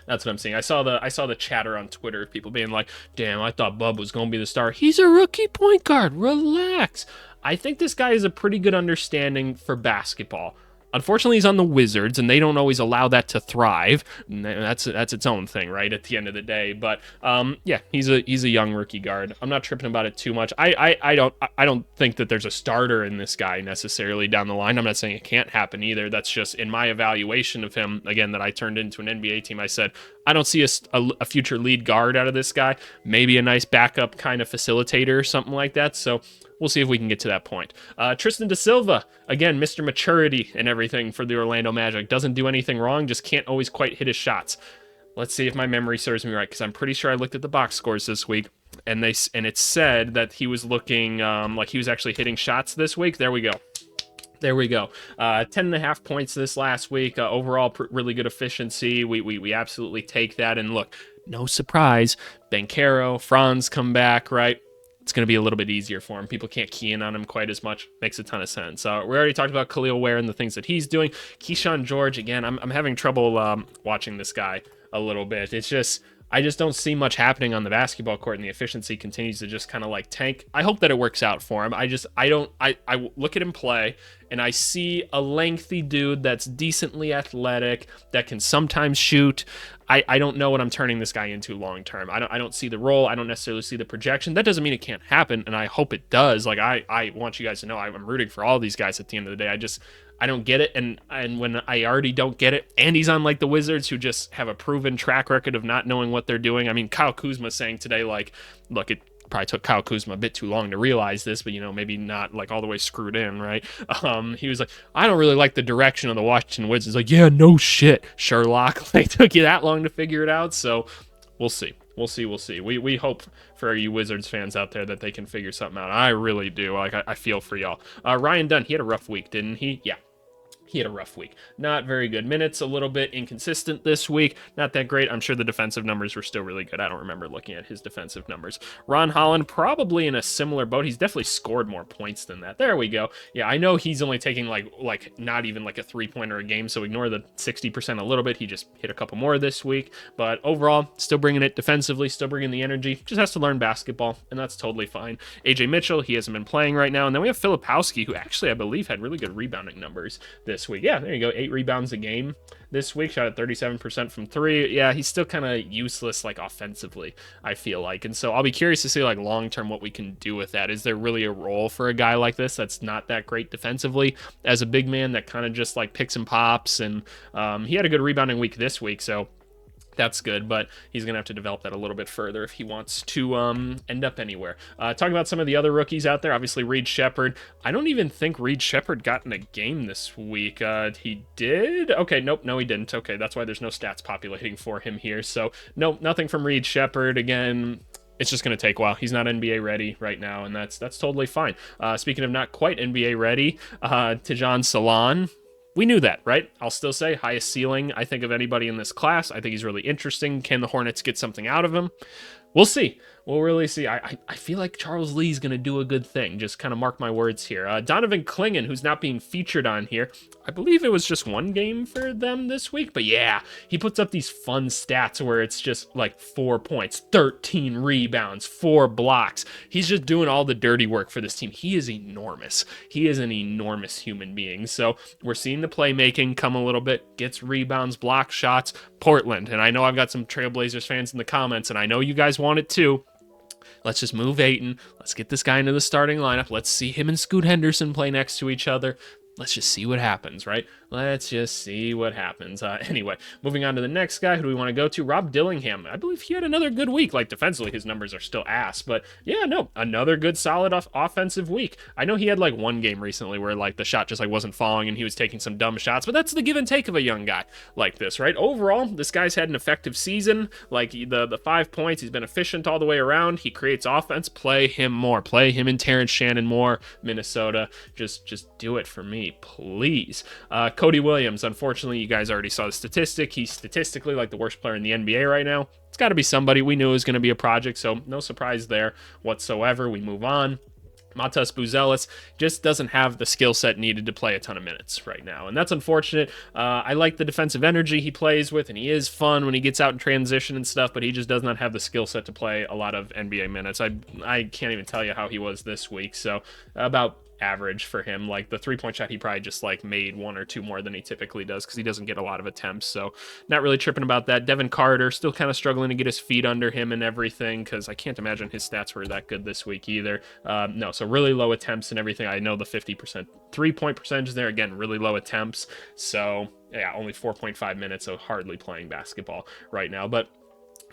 that's what I'm seeing. I saw the chatter on Twitter of people being like, damn, I thought Bub was going to be the star. He's a rookie point guard. Relax. I think this guy has a pretty good understanding for basketball. Unfortunately, he's on the Wizards, and they don't always allow that to thrive. That's its own thing, right? At the end of the day, but yeah, he's a young rookie guard. I'm not tripping about it too much. I don't think that there's a starter in this guy necessarily down the line. I'm not saying it can't happen either. That's just in my evaluation of him again that I turned into an NBA team. I said I don't see a future lead guard out of this guy. Maybe a nice backup kind of facilitator or something like that. So we'll see if we can get to that point. Tristan da Silva, again, Mr. Maturity and everything for the Orlando Magic. Doesn't do anything wrong, just can't always quite hit his shots. Let's see if my memory serves me right, because I'm pretty sure I looked at the box scores this week, and it said that he was looking like he was actually hitting shots this week. There we go. 10.5 points this last week. Overall, really good efficiency. We absolutely take that. And look, no surprise, Banchero, Franz come back, right? It's going to be a little bit easier for him. People can't key in on him quite as much. Makes a ton of sense. We already talked about Khalil Ware and the things that he's doing. Keyshawn George, again, I'm having trouble watching this guy a little bit. It's just, I just don't see much happening on the basketball court, and the efficiency continues to just kind of like tank. I hope that it works out for him. I look at him play, and I see a lengthy dude that's decently athletic, that can sometimes shoot. I don't know what I'm turning this guy into long term. I don't see the role. I don't necessarily see the projection. That doesn't mean it can't happen, and I hope it does. Like, I want you guys to know I'm rooting for all these guys at the end of the day. I don't get it, and when I already don't get it, and he's on like the Wizards, who just have a proven track record of not knowing what they're doing. I mean, Kyle Kuzma saying today, like, look, it probably took Kyle Kuzma a bit too long to realize this, but, you know, maybe not like all the way screwed in, right? He was like, I don't really like the direction of the Washington Wizards. Like, yeah, no shit, Sherlock. They took you that long to figure it out, so we'll see. We'll see. We hope for you Wizards fans out there that they can figure something out. I really do. Like, I feel for y'all. Ryan Dunn, he had a rough week, didn't he? Yeah. He had a rough week. Not very good minutes, a little bit inconsistent this week. Not that great. I'm sure the defensive numbers were still really good. I don't remember looking at his defensive numbers. Ron Holland, probably in a similar boat. He's definitely scored more points than that. There we go. Yeah, I know he's only taking like not even like a 3-pointer a game, so ignore the 60% a little bit. He just hit a couple more this week. But overall, still bringing it defensively, still bringing the energy. Just has to learn basketball, and that's totally fine. AJ Mitchell, he hasn't been playing right now. And then we have Filipowski, who actually, I believe, had really good rebounding numbers this week. Yeah, there you go. 8 rebounds a game this week. Shot at 37% from 3. Yeah, he's still kind of useless, like, offensively, I feel like. And so I'll be curious to see, like, long-term what we can do with that. Is there really a role for a guy like this that's not that great defensively as a big man that kind of just, like, picks and pops? And he had a good rebounding week this week, so that's good, but he's going to have to develop that a little bit further if he wants to end up anywhere. Talking about some of the other rookies out there, obviously Reed Shepherd. I don't even think Reed Shepherd got in a game this week. He did? Okay, nope, no he didn't. Okay, that's why there's no stats populating for him here. So, nope, nothing from Reed Shepherd. Again, it's just going to take a while. He's not NBA ready right now, and that's totally fine. Speaking of not quite NBA ready, Tijan Salon. We knew that, right? I'll still say highest ceiling, I think, of anybody in this class. I think he's really interesting. Can the Hornets get something out of him? We'll see. We'll really see. I feel like Charles Lee's going to do a good thing. Just kind of mark my words here. Donovan Clingan, who's not being featured on here. I believe it was just one game for them this week. But yeah, he puts up these fun stats where it's just like 4 points, 13 rebounds, 4 blocks. He's just doing all the dirty work for this team. He is enormous. He is an enormous human being. So we're seeing the playmaking come a little bit. Gets rebounds, block shots. Portland. And I know I've got some Trailblazers fans in the comments, and I know you guys want it too. Let's just move Ayton. Let's get this guy into the starting lineup. Let's see him and Scoot Henderson play next to each other. Let's just see what happens, right? Let's just see what happens. Anyway, moving on to the next guy. Who do we want to go to? Rob Dillingham. I believe he had another good week. Like, defensively, his numbers are still ass. But, yeah, no, another good, solid offensive week. I know he had, like, one game recently where, like, the shot just, like, wasn't falling and he was taking some dumb shots. But that's the give and take of a young guy like this, right? Overall, this guy's had an effective season. Like, the 5 points, he's been efficient all the way around. He creates offense. Play him more. Play him and Terrence Shannon more. Minnesota, just do it for me, please. Cody Williams, unfortunately, you guys already saw the statistic. He's statistically like the worst player in the NBA right now. It's got to be somebody. We knew it was going to be a project, so no surprise there whatsoever. We move on. Matas Buzelis just doesn't have the skill set needed to play a ton of minutes right now, and that's unfortunate. I like the defensive energy he plays with, and he is fun when he gets out in transition and stuff, but he just does not have the skill set to play a lot of NBA minutes. I can't even tell you how he was this week, so about average for him. Like, the 3-point shot, he probably just like made 1 or 2 more than he typically does because he doesn't get a lot of attempts, so not really tripping about that. Devin Carter still kind of struggling to get his feet under him and everything, because I can't imagine his stats were that good this week either. No, so really low attempts and everything. I know the 50% 3-point percentage there, again, really low attempts, so yeah, only 4.5 minutes, so hardly playing basketball right now, but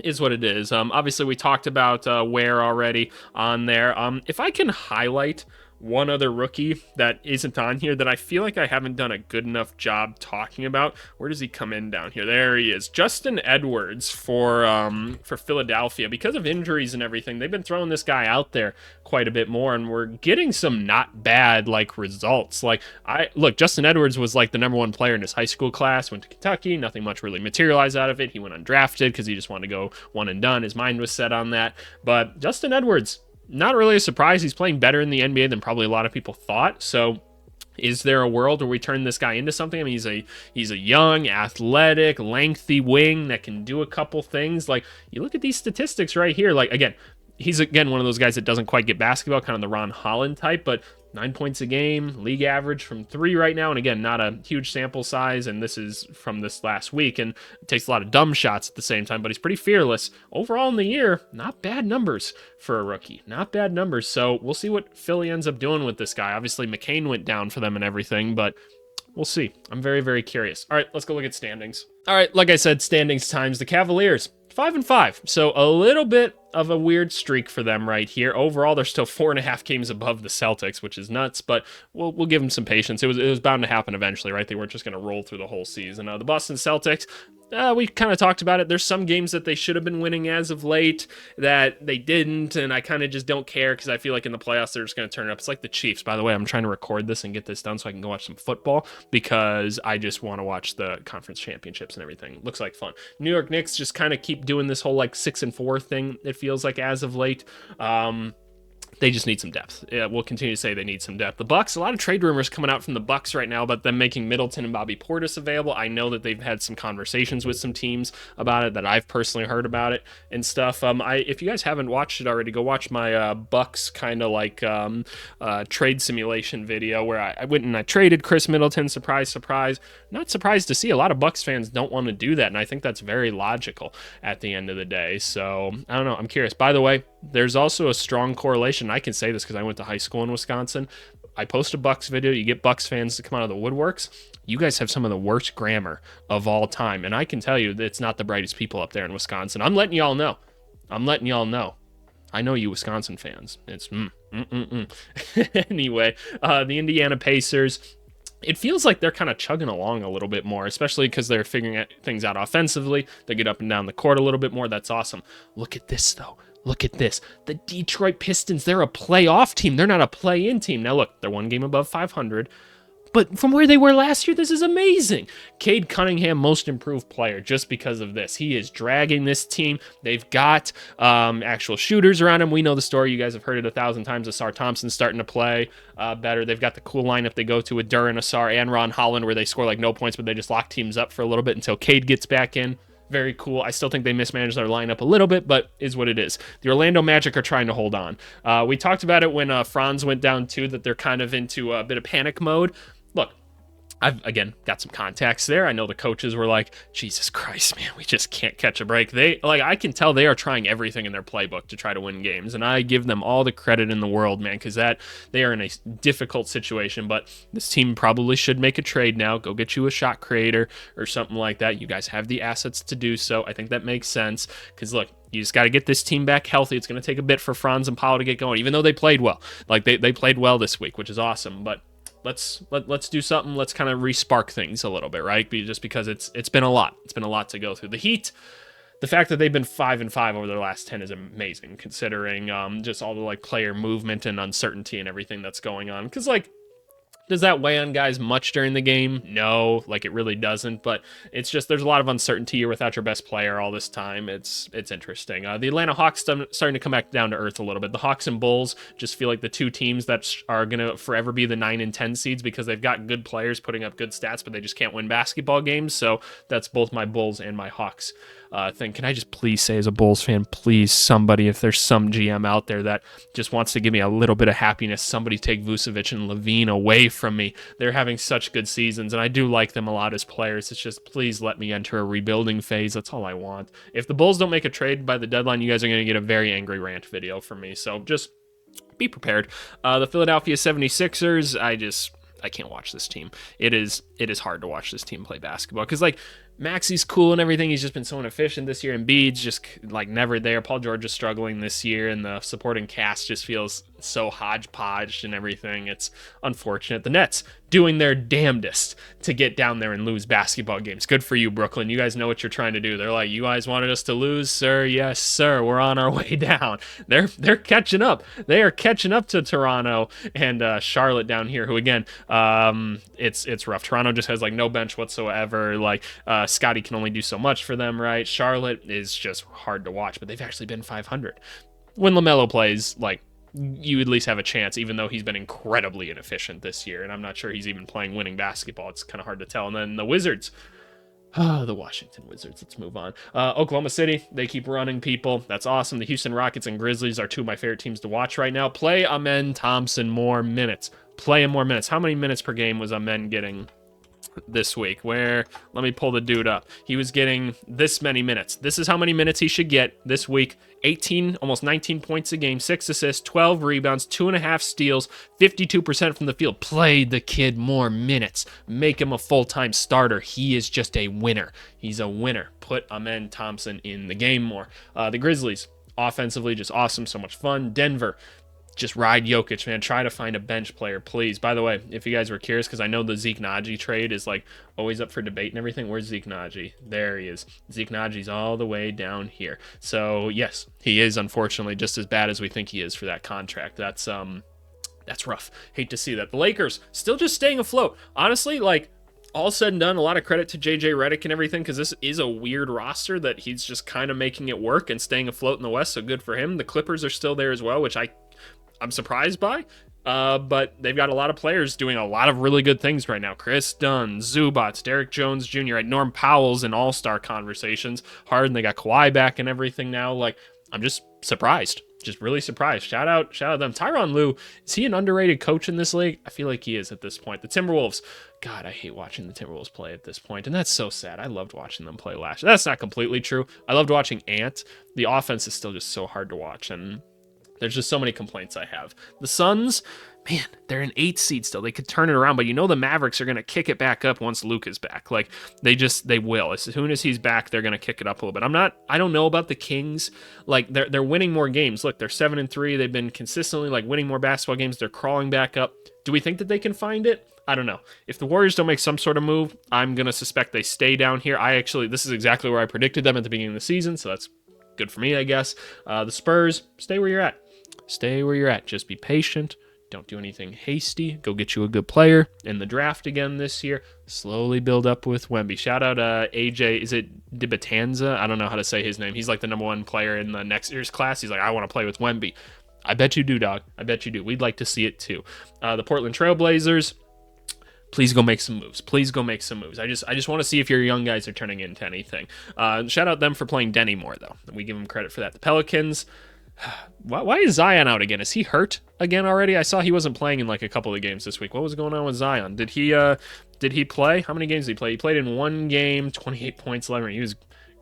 is what it is. Obviously, we talked about Ware already on there. If I can highlight one other rookie that isn't on here that I feel like I haven't done a good enough job talking about. Where does he come in down here? There he is. Justin Edwards for Philadelphia. Because of injuries and everything, they've been throwing this guy out there quite a bit more, and we're getting some not bad like results. Like, Justin Edwards was like the #1 player in his high school class, went to Kentucky, nothing much really materialized out of it. He went undrafted because he just wanted to go one and done. His mind was set on that. But Justin Edwards, not really a surprise. He's playing better in the NBA than probably a lot of people thought. So Is there a world where we turn this guy into something? I mean, he's a young, athletic, lengthy wing that can do a couple things. Like, you look at these statistics right here. Like, again, he's one of those guys that doesn't quite get basketball, kind of the Ron Holland type, but 9 points a game, league average from 3 right now. And again, not a huge sample size, and this is from this last week, and it takes a lot of dumb shots at the same time, but he's pretty fearless. Overall in the year, not bad numbers for a rookie. Not bad numbers. So we'll see what Philly ends up doing with this guy. Obviously, McCain went down for them and everything, but we'll see. I'm very, very curious. All right, let's go look at standings. All right, like I said, standings times. The Cavaliers, 5-5. So a little bit of a weird streak for them right here. Overall, they're still 4.5 games above the Celtics, which is nuts, but we'll give them some patience. It was bound to happen eventually, right? They weren't just going to roll through the whole season. The Boston Celtics, we kind of talked about it. There's some games that they should have been winning as of late that they didn't, and I kind of just don't care because I feel like in the playoffs they're just going to turn it up. It's like the Chiefs. By the way, I'm trying to record this and get this done so I can go watch some football because I just want to watch the conference championships and everything. Looks like fun. New York Knicks just kind of keep doing this whole like 6-4 thing, it feels like, as of late. They just need some depth. Yeah, we'll continue to say they need some depth. The Bucks, a lot of trade rumors coming out from the Bucks right now about them making Middleton and Bobby Portis available. I know that they've had some conversations with some teams about it, that I've personally heard about it and stuff. If you guys haven't watched it already, go watch my Bucks kind of like trade simulation video where I went and I traded Chris Middleton. Surprise, surprise. Not surprised to see a lot of Bucks fans don't want to do that, and I think that's very logical at the end of the day. So I don't know. I'm curious. By the way, there's also a strong correlation. I can say this because I went to high school in Wisconsin. I post a Bucks video. You get Bucks fans to come out of the woodworks. You guys have some of the worst grammar of all time, and I can tell you that it's not the brightest people up there in Wisconsin. I'm letting y'all know. I know you Wisconsin fans. It's Anyway, the Indiana Pacers, it feels like they're kind of chugging along a little bit more, especially because they're figuring things out offensively. They get up and down the court a little bit more. That's awesome. Look at this, though. Look at this. The Detroit Pistons, they're a playoff team. They're not a play-in team. Now, look, they're 1 game above 500. But from where they were last year, this is amazing. Cade Cunningham, most improved player, just because of this. He is dragging this team. They've got actual shooters around him. We know the story. You guys have heard it 1,000 times. Asar Thompson's starting to play better. They've got the cool lineup they go to with Duran, Asar, and Ron Holland, where they score like no points, but they just lock teams up for a little bit until Cade gets back in. Very cool. I still think they mismanaged their lineup a little bit, but is what it is. The Orlando Magic are trying to hold on. We talked about it when Franz went down too, that they're kind of into a bit of panic mode. Look, I've, again, got some contacts there. I know the coaches were like, Jesus Christ, man, we just can't catch a break. I can tell they are trying everything in their playbook to try to win games, and I give them all the credit in the world, man, because they are in a difficult situation, but this team probably should make a trade now. Go get you a shot creator or something like that. You guys have the assets to do so. I think that makes sense, because look, you just got to get this team back healthy. It's going to take a bit for Franz and Powell to get going, even though they played well. Like, they played well this week, which is awesome, but let's do something. Let's kind of re-spark things a little bit, right? Just because it's been a lot. It's been a lot to go through. The Heat, the fact that they've been 5-5 over their last 10 is amazing, considering just all the like player movement and uncertainty and everything that's going on. Because like, does that weigh on guys much during the game? No, like it really doesn't, but it's just there's a lot of uncertainty. You're without your best player all this time. It's interesting. The Atlanta Hawks starting to come back down to earth a little bit. The Hawks and Bulls just feel like the two teams that are going to forever be the 9 and 10 seeds because they've got good players putting up good stats, but they just can't win basketball games. So that's both my Bulls and my Hawks thing. Can I just please say, as a Bulls fan, please, somebody, if there's some GM out there that just wants to give me a little bit of happiness, somebody take Vucevic and Levine away from me. They're having such good seasons, and I do like them a lot as players. It's just, please let me enter a rebuilding phase. That's all I want. If the Bulls don't make a trade by the deadline, you guys are going to get a very angry rant video from me. So just be prepared. The Philadelphia 76ers, I can't watch this team. It is hard to watch this team play basketball because like Maxi's cool and everything. He's just been so inefficient this year. Embiid's just like never there. Paul George is struggling this year, and the supporting cast just feels so hodgepodge and everything. It's unfortunate. The Nets doing their damnedest to get down there and lose basketball games. Good for you, Brooklyn. You guys know what you're trying to do. They're like, you guys wanted us to lose, sir? Yes, sir. We're on our way down. They're catching up. They are catching up to Toronto and Charlotte down here, who again, it's rough. Toronto just has like no bench whatsoever. Like Scotty can only do so much for them, right? Charlotte is just hard to watch, but they've actually been 500. When LaMelo plays, like, you at least have a chance, even though he's been incredibly inefficient this year. And I'm not sure he's even playing winning basketball. It's kind of hard to tell. And then the Wizards. Oh, the Washington Wizards. Let's move on. Oklahoma City, they keep running people. That's awesome. The Houston Rockets and Grizzlies are two of my favorite teams to watch right now. Play Amen Thompson more minutes. Play him more minutes. How many minutes per game was Amen getting this week? Let me pull the dude up. He was getting this many minutes. This is how many minutes he should get this week. 18, almost 19 points a game, 6 assists, 12 rebounds, 2.5 steals, 52% from the field. Play the kid more minutes. Make him a full-time starter. He is just a winner. He's a winner. Put Amen Thompson in the game more. The Grizzlies, offensively, just awesome. So much fun. Denver, just ride Jokic, man. Try to find a bench player, please. By the way, if you guys were curious, because I know the Zeke Naji trade is like always up for debate and everything. Where's Zeke Naji? There he is. Zeke Naji's all the way down here. So yes, he is unfortunately just as bad as we think he is for that contract. That's rough. Hate to see that. The Lakers still just staying afloat. Honestly, like, all said and done, a lot of credit to JJ Redick and everything, because this is a weird roster that he's just kind of making it work and staying afloat in the West, so good for him. The Clippers are still there as well, which I'm surprised by, but they've got a lot of players doing a lot of really good things right now. Chris Dunn, Zubats, Derek Jones Jr., right? Norm Powell's in all-star conversations. Harden, they got Kawhi back and everything now. Like, I'm just surprised. Just really surprised. Shout out them. Tyronn Lue, is he an underrated coach in this league? I feel like he is at this point. The Timberwolves, God, I hate watching the Timberwolves play at this point, and that's so sad. I loved watching them play last year. That's not completely true. I loved watching Ant. The offense is still just so hard to watch, and there's just so many complaints I have. The Suns, man, they're an 8 seed still. They could turn it around, but you know the Mavericks are going to kick it back up once Luke is back. Like, they will. As soon as he's back, they're going to kick it up a little bit. I don't know about the Kings. Like, they're winning more games. Look, they're 7-3. They've been consistently, like, winning more basketball games. They're crawling back up. Do we think that they can find it? I don't know. If the Warriors don't make some sort of move, I'm going to suspect they stay down here. This is exactly where I predicted them at the beginning of the season, so that's good for me, I guess. The Spurs, stay where you're at. Stay where you're at. Just be patient. Don't do anything hasty. Go get you a good player in the draft again this year. Slowly build up with Wemby. Shout out AJ. Is it Dibatanza? I don't know how to say his name. He's like the number 1 player in the next year's class. He's like, I want to play with Wemby. I bet you do, dog. I bet you do. We'd like to see it too. The Portland Trailblazers, please go make some moves. Please go make some moves. I just want to see if your young guys are turning into anything. Shout out them for playing Denny more, though. We give them credit for that. The Pelicans, why is Zion out again? Is he hurt again already? I saw he wasn't playing in like a couple of games this week. What was going on with Zion? Did he play? How many games did he play? He played in 1 game, 28 points, 11. He was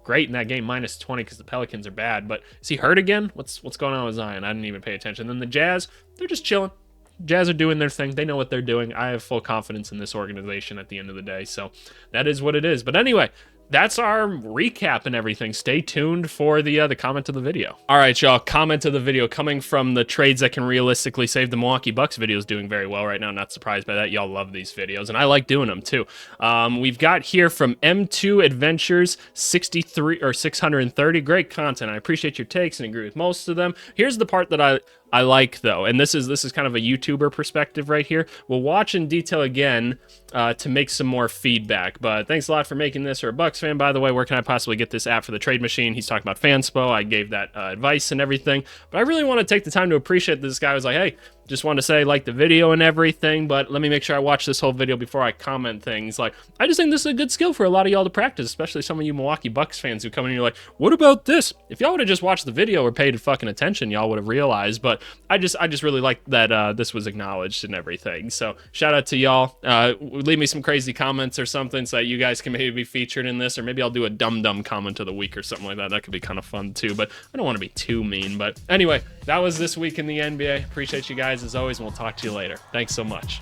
great in that game, minus 20 because the Pelicans are bad. But is he hurt again? What's going on with Zion? I didn't even pay attention. Then the Jazz, they're just chilling. Jazz are doing their thing. They know what they're doing. I have full confidence in this organization at the end of the day. So that is what it is. But anyway, that's our recap and everything. Stay tuned for the comment of the video. All right, y'all, comment of the video coming from the trades that can realistically save the Milwaukee Bucks video is doing very well right now. Not surprised by that. Y'all love these videos, and I like doing them too. We've got here from M2 Adventures 63 or 630. Great content. I appreciate your takes and agree with most of them. Here's the part that I like, though, and this is kind of a YouTuber perspective right here. We'll watch in detail again to make some more feedback, but thanks a lot for making this. Or a Bucks fan, by the way. Where can I possibly get this app for the trade machine? He's talking about Fanspo. I gave that advice and everything, but I really want to take the time to appreciate this guy. Was like, hey, just wanted to say I like the video and everything, but let me make sure I watch this whole video before I comment things. Like, I just think this is a good skill for a lot of y'all to practice, especially some of you Milwaukee Bucks fans who come in and you're like, what about this? If y'all would have just watched the video or paid fucking attention, y'all would have realized. But I just really like that this was acknowledged and everything. So shout out to y'all. Leave me some crazy comments or something so that you guys can maybe be featured in this, or maybe I'll do a dumb comment of the week or something like that. That could be kind of fun too, but I don't want to be too mean. But anyway, that was this week in the NBA. Appreciate you guys as always, and we'll talk to you later. Thanks so much.